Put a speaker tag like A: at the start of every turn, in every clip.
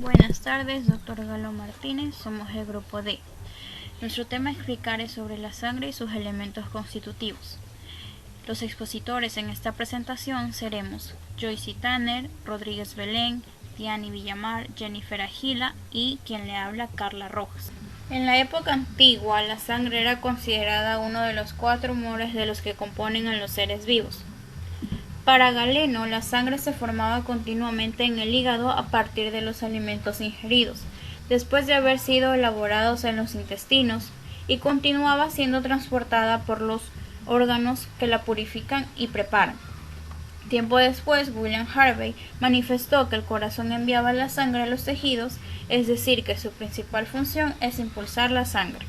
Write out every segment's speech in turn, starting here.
A: Buenas tardes, doctor Galo Martínez, somos el grupo D. Nuestro tema a explicar es sobre la sangre y sus elementos constitutivos. Los expositores en esta presentación seremos Joyce Tanner, Rodríguez Belén, Diani Villamar, Jennifer Agila y quien le habla, Carla Rojas. En la época antigua, la sangre era considerada uno de los 4 humores de los que componen a los seres vivos. Para Galeno, la sangre se formaba continuamente en el hígado a partir de los alimentos ingeridos, después de haber sido elaborados en los intestinos, y continuaba siendo transportada por los órganos que la purifican y preparan. Tiempo después, William Harvey manifestó que el corazón enviaba la sangre a los tejidos, es decir, que su principal función es impulsar la sangre.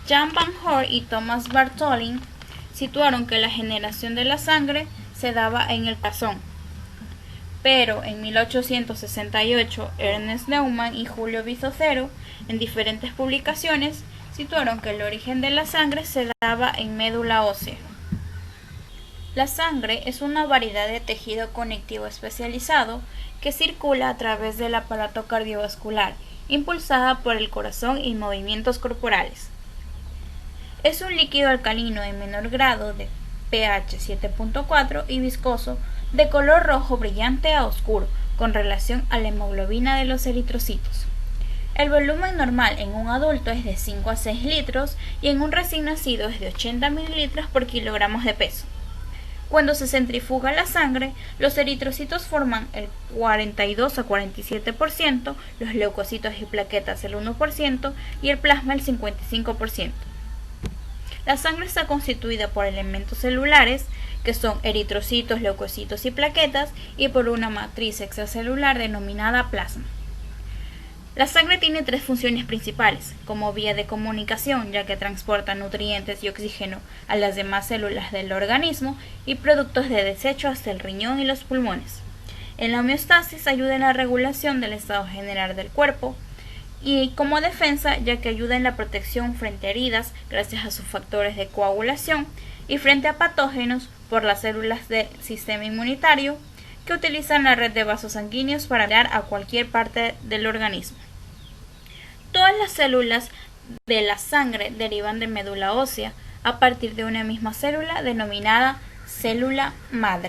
A: Jan van Hoorn y Thomas Bartholin situaron que la generación de la sangre se daba en el corazón, pero en 1868 Ernest Neumann y Julio Bizocero, en diferentes publicaciones, situaron que el origen de la sangre se daba en médula ósea. La sangre es una variedad de tejido conectivo especializado que circula a través del aparato cardiovascular, impulsada por el corazón y movimientos corporales. Es un líquido alcalino de menor grado de pH 7.4 y viscoso, de color rojo brillante a oscuro, con relación a la hemoglobina de los eritrocitos. El volumen normal en un adulto es de 5 a 6 litros y en un recién nacido es de 80 mililitros por kilogramos de peso. Cuando se centrifuga la sangre, los eritrocitos forman el 42 a 47%, los leucocitos y plaquetas el 1% y el plasma el 55%. La sangre está constituida por elementos celulares, que son eritrocitos, leucocitos y plaquetas, y por una matriz extracelular denominada plasma. La sangre tiene 3 funciones principales, como vía de comunicación, ya que transporta nutrientes y oxígeno a las demás células del organismo, y productos de desecho hasta el riñón y los pulmones. En la homeostasis ayuda en la regulación del estado general del cuerpo, y como defensa, ya que ayuda en la protección frente a heridas gracias a sus factores de coagulación y frente a patógenos por las células del sistema inmunitario que utilizan la red de vasos sanguíneos para llegar a cualquier parte del organismo. Todas las células de la sangre derivan de médula ósea a partir de una misma célula denominada célula madre.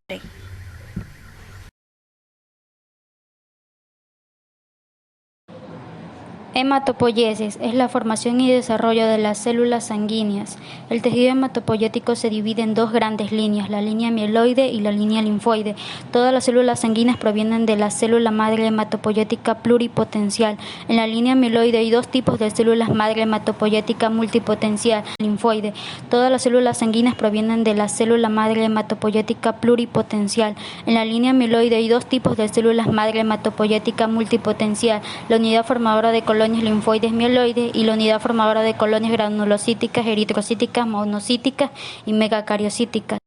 B: Hematopoiesis es la formación y desarrollo de las células sanguíneas. El tejido hematopoyético se divide en 2 grandes líneas, la línea mieloide y la línea linfoide. Todas las células sanguíneas provienen de la célula madre hematopoyética pluripotencial. En la línea mieloide hay 2 tipos de células madre hematopoyética multipotencial, linfoide. Todas las células sanguíneas provienen de la célula madre hematopoyética pluripotencial. En la línea mieloide hay 2 tipos de células madre hematopoyética multipotencial, la unidad formadora de colonias linfoides mieloides y la unidad formadora de colonias granulocíticas, eritrocíticas, monocíticas y megacariocíticas.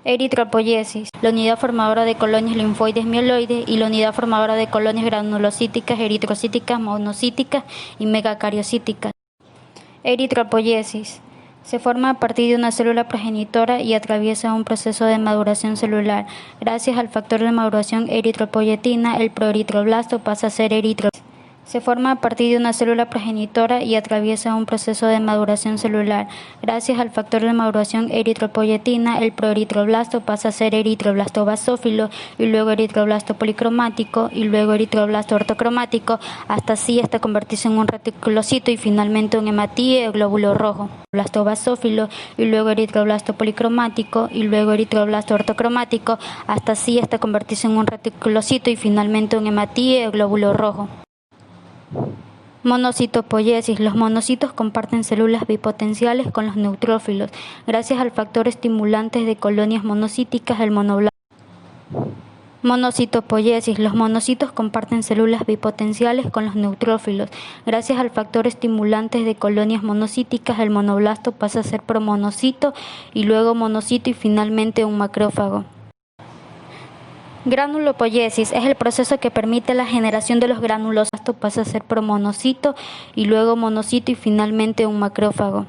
B: Eritropoiesis, la unidad formadora de colonias linfoides mieloides y la unidad formadora de colonias granulocíticas, eritrocíticas, monocíticas y megacariocíticas. Eritropoiesis se forma a partir de una célula progenitora y atraviesa un proceso de maduración celular. Gracias al factor de maduración eritropoyetina, el proeritroblasto pasa a ser eritroblastoma. Se forma a partir de una célula progenitora y atraviesa un proceso de maduración celular. Gracias al factor de maduración eritropoyetina, el proeritroblasto pasa a ser eritroblasto basófilo y luego eritroblasto policromático y luego eritroblasto ortocromático, hasta convertirse en un reticulocito y finalmente un hematíe o glóbulo rojo. Blasto basófilo y luego eritroblasto policromático y luego eritroblasto ortocromático, hasta convertirse en un reticulocito y finalmente un hematíe o glóbulo rojo. Monocitopoiesis. Los monocitos comparten células bipotenciales con los neutrófilos, gracias al factor estimulante de colonias monocíticas, el monoblasto. Monocitopoiesis. Los monocitos comparten células bipotenciales con los neutrófilos, gracias al factor estimulante de colonias monocíticas, el monoblasto pasa a ser promonocito y luego monocito y finalmente un macrófago. Granulopoiesis es el proceso que permite la generación de los gránulos. Esto pasa a ser promonocito y luego monocito y finalmente un macrófago.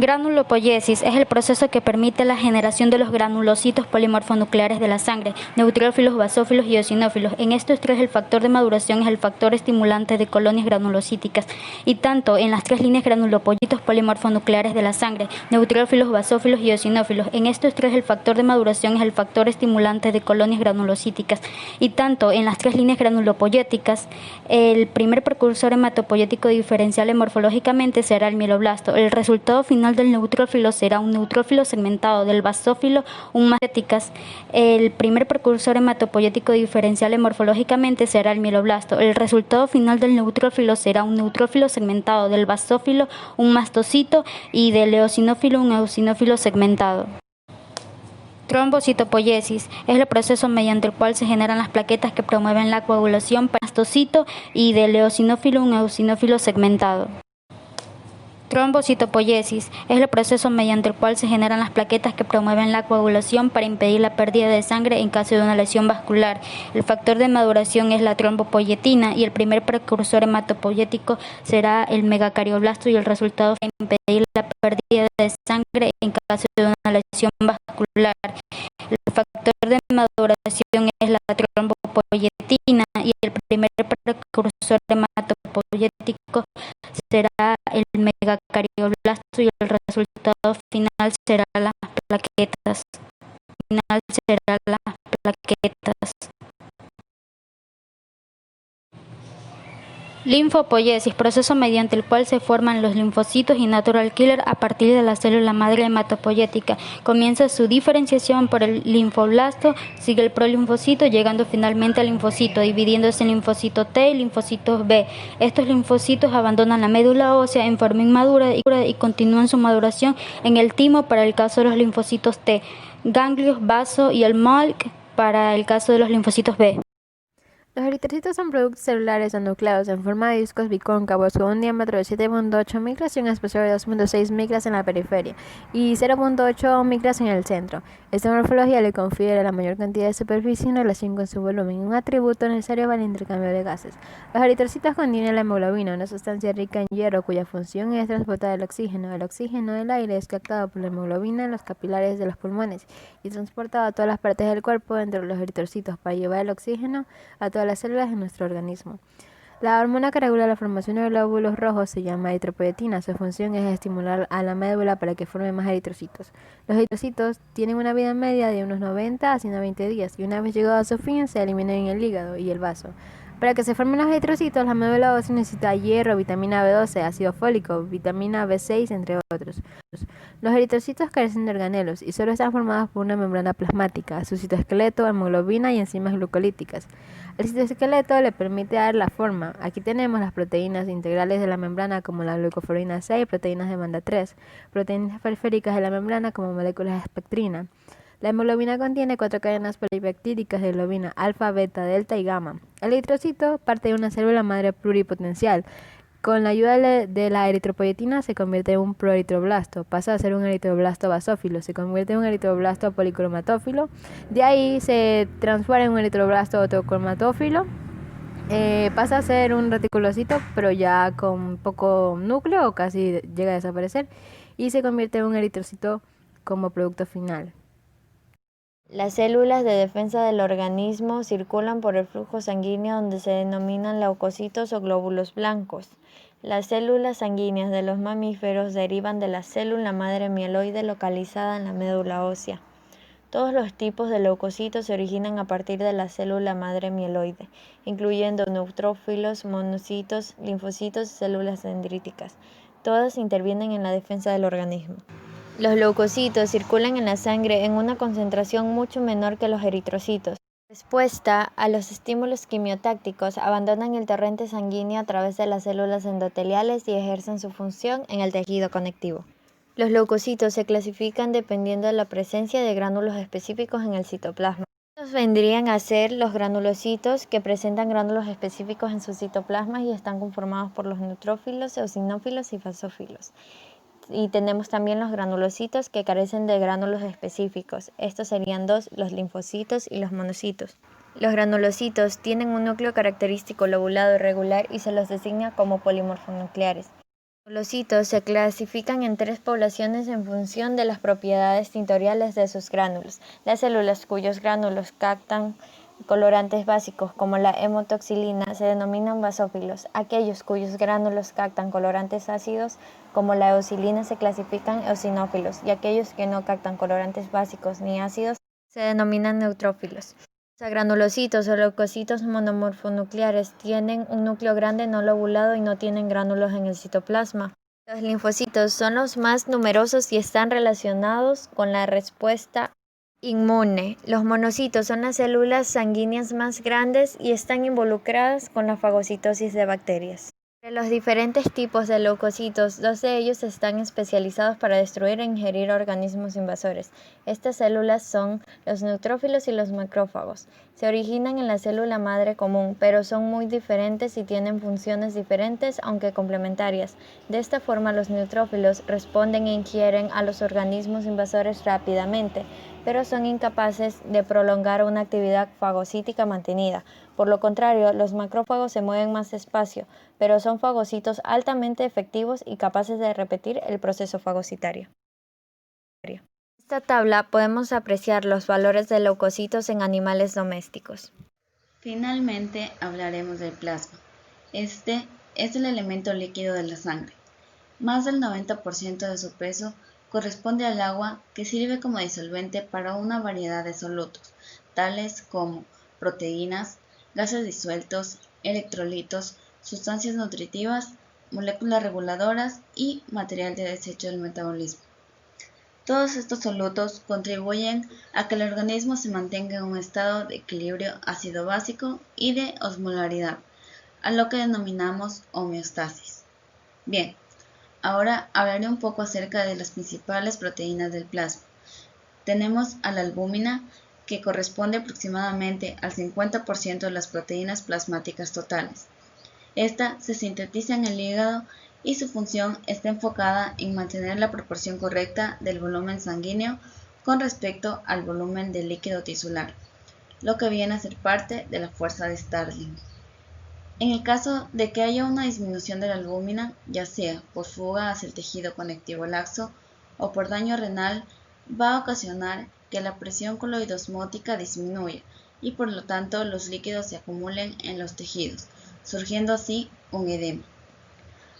B: Granulopoiesis es el proceso que permite la generación de los granulocitos polimorfonucleares de la sangre, neutrófilos, basófilos y eosinófilos. En estos tres el factor de maduración es el factor estimulante de colonias granulocíticas y tanto en las tres líneas granulopollitos polimorfonucleares de la sangre, neutrófilos, basófilos y eosinófilos. En estos tres el factor de maduración es el factor estimulante de colonias granulocíticas y tanto en las tres líneas granulopoyéticas el primer precursor hematopoyético diferencial morfológicamente será el mieloblasto. El resultado final del neutrófilo será un neutrófilo segmentado, del basófilo un mastéticas. El primer precursor hematopoyético diferencial morfológicamente será el mieloblasto. El resultado final del neutrófilo será un neutrófilo segmentado, del basófilo un mastocito y del eosinófilo un eosinófilo segmentado. Trombocitopoiesis es el proceso mediante el cual se generan las plaquetas que promueven la coagulación para mastocito y del eosinófilo un eosinófilo segmentado. Trombocitopoiesis es el proceso mediante el cual se generan las plaquetas que promueven la coagulación para impedir la pérdida de sangre en caso de una lesión vascular. El factor de maduración es la trombopoyetina y el primer precursor hematopoyético será el megacardioblasto y el resultado es impedir la pérdida de sangre en caso de una lesión vascular. El factor de maduración es la trombopoyetina y el primer precursor hematopoyético será el megacardioblasto y el resultado final será las plaquetas. Linfopoiesis, proceso mediante el cual se forman los linfocitos y natural killer a partir de la célula madre hematopoyética. Comienza su diferenciación por el linfoblasto, sigue el prolinfocito, llegando finalmente al linfocito, dividiéndose en linfocito T y linfocitos B. Estos linfocitos abandonan la médula ósea en forma inmadura y continúan su maduración en el timo para el caso de los linfocitos T, ganglios, vaso y el MALC para el caso de los linfocitos B.
C: Los eritrocitos son productos celulares o nucleados en forma de discos bicóncavos con un diámetro de 7.8 micras y un espesor de 2.6 micras en la periferia y 0.8 micras en el centro. Esta morfología le confiere la mayor cantidad de superficie en relación con su volumen, un atributo necesario para el intercambio de gases. Los eritrocitos contienen la hemoglobina, una sustancia rica en hierro cuya función es transportar el oxígeno. El oxígeno del aire es captado por la hemoglobina en los capilares de los pulmones y transportado a todas las partes del cuerpo dentro de los eritrocitos para llevar el oxígeno a todas las células de nuestro organismo. La hormona que regula la formación de glóbulos rojos se llama eritropoyetina. Su función es estimular a la médula para que forme más eritrocitos. Los eritrocitos tienen una vida media de unos 90 a 120 días y una vez llegado a su fin se eliminan en el hígado y el vaso. Para que se formen los eritrocitos, la médula ósea necesita hierro, vitamina B12, ácido fólico, vitamina B6, entre otros. Los eritrocitos carecen de organelos y solo están formados por una membrana plasmática, su citoesqueleto, hemoglobina y enzimas glucolíticas. El citoesqueleto le permite dar la forma. Aquí tenemos las proteínas integrales de la membrana como la glucoforina C y proteínas de banda 3, proteínas periféricas de la membrana como moléculas de espectrina. La hemoglobina contiene 4 cadenas polipeptídicas de globina, alfa, beta, delta y gamma. El eritrocito parte de una célula madre pluripotencial. Con la ayuda de la eritropoyetina se convierte en un proeritroblasto, pasa a ser un eritroblasto basófilo, se convierte en un eritroblasto policromatófilo, de ahí se transforma en un eritroblasto autocromatófilo, pasa a ser un reticulocito, pero ya con poco núcleo o casi llega a desaparecer, y se convierte en un eritrocito como producto final.
D: Las células de defensa del organismo circulan por el flujo sanguíneo donde se denominan leucocitos o glóbulos blancos. Las células sanguíneas de los mamíferos derivan de la célula madre mieloide localizada en la médula ósea. Todos los tipos de leucocitos se originan a partir de la célula madre mieloide, incluyendo neutrófilos, monocitos, linfocitos y células dendríticas. Todas intervienen en la defensa del organismo. Los leucocitos circulan en la sangre en una concentración mucho menor que los eritrocitos. En respuesta a los estímulos quimiotácticos, abandonan el torrente sanguíneo a través de las células endoteliales y ejercen su función en el tejido conectivo. Los leucocitos se clasifican dependiendo de la presencia de gránulos específicos en el citoplasma. Estos vendrían a ser los granulocitos, que presentan gránulos específicos en sus citoplasmas y están conformados por los neutrófilos, eosinófilos y basófilos. Y tenemos también los granulocitos que carecen de gránulos específicos. Estos serían dos, los linfocitos y los monocitos. Los granulocitos tienen un núcleo característico lobulado irregular y se los designa como polimorfonucleares. Granulocitos se clasifican en 3 poblaciones en función de las propiedades tintoriales de sus gránulos. Las células cuyos gránulos captan colorantes básicos como la hemotoxilina se denominan basófilos. Aquellos cuyos gránulos captan colorantes ácidos como la eosilina se clasifican eosinófilos y aquellos que no captan colorantes básicos ni ácidos se denominan neutrófilos. Los agranulocitos o leucocitos monomorfonucleares tienen un núcleo grande no lobulado y no tienen gránulos en el citoplasma. Los linfocitos son los más numerosos y están relacionados con la respuesta inmune. Los monocitos son las células sanguíneas más grandes y están involucradas con la fagocitosis de bacterias. De los diferentes tipos de leucocitos, 2 de ellos están especializados para destruir e ingerir organismos invasores. Estas células son los neutrófilos y los macrófagos. Se originan en la célula madre común, pero son muy diferentes y tienen funciones diferentes, aunque complementarias. De esta forma, los neutrófilos responden e ingieren a los organismos invasores rápidamente, pero son incapaces de prolongar una actividad fagocítica mantenida. Por lo contrario, los macrófagos se mueven más despacio, pero son fagocitos altamente efectivos y capaces de repetir el proceso fagocitario. En esta tabla podemos apreciar los valores de leucocitos en animales domésticos.
A: Finalmente hablaremos del plasma. Este es el elemento líquido de la sangre. Más del 90% de su peso corresponde al agua, que sirve como disolvente para una variedad de solutos, tales como proteínas, gases disueltos, electrolitos, sustancias nutritivas, moléculas reguladoras y material de desecho del metabolismo. Todos estos solutos contribuyen a que el organismo se mantenga en un estado de equilibrio ácido-básico y de osmolaridad, a lo que denominamos homeostasis. Bien, ahora hablaré un poco acerca de las principales proteínas del plasma. Tenemos a la albúmina, que corresponde aproximadamente al 50% de las proteínas plasmáticas totales. Esta se sintetiza en el hígado y su función está enfocada en mantener la proporción correcta del volumen sanguíneo con respecto al volumen del líquido tisular, lo que viene a ser parte de la fuerza de Starling. En el caso de que haya una disminución de la albúmina, ya sea por fuga hacia el tejido conectivo laxo o por daño renal, va a ocasionar que la presión coloidosmótica disminuya y por lo tanto los líquidos se acumulen en los tejidos, surgiendo así un edema.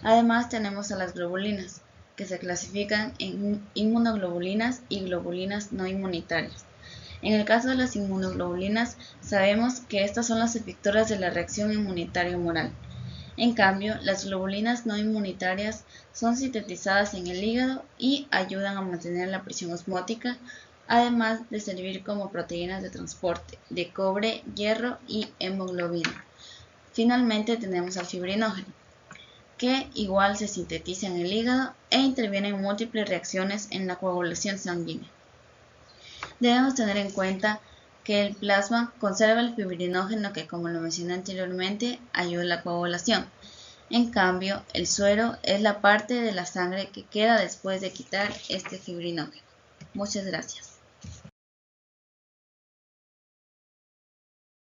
A: Además tenemos a las globulinas, que se clasifican en inmunoglobulinas y globulinas no inmunitarias. En el caso de las inmunoglobulinas, sabemos que estas son las efectoras de la reacción inmunitaria humoral. En cambio, las globulinas no inmunitarias son sintetizadas en el hígado y ayudan a mantener la presión osmótica, además de servir como proteínas de transporte de cobre, hierro y hemoglobina. Finalmente tenemos al fibrinógeno, que igual se sintetiza en el hígado e interviene en múltiples reacciones en la coagulación sanguínea. Debemos tener en cuenta que el plasma conserva el fibrinógeno que, como lo mencioné anteriormente, ayuda a la coagulación. En cambio, el suero es la parte de la sangre que queda después de quitar este fibrinógeno. Muchas gracias.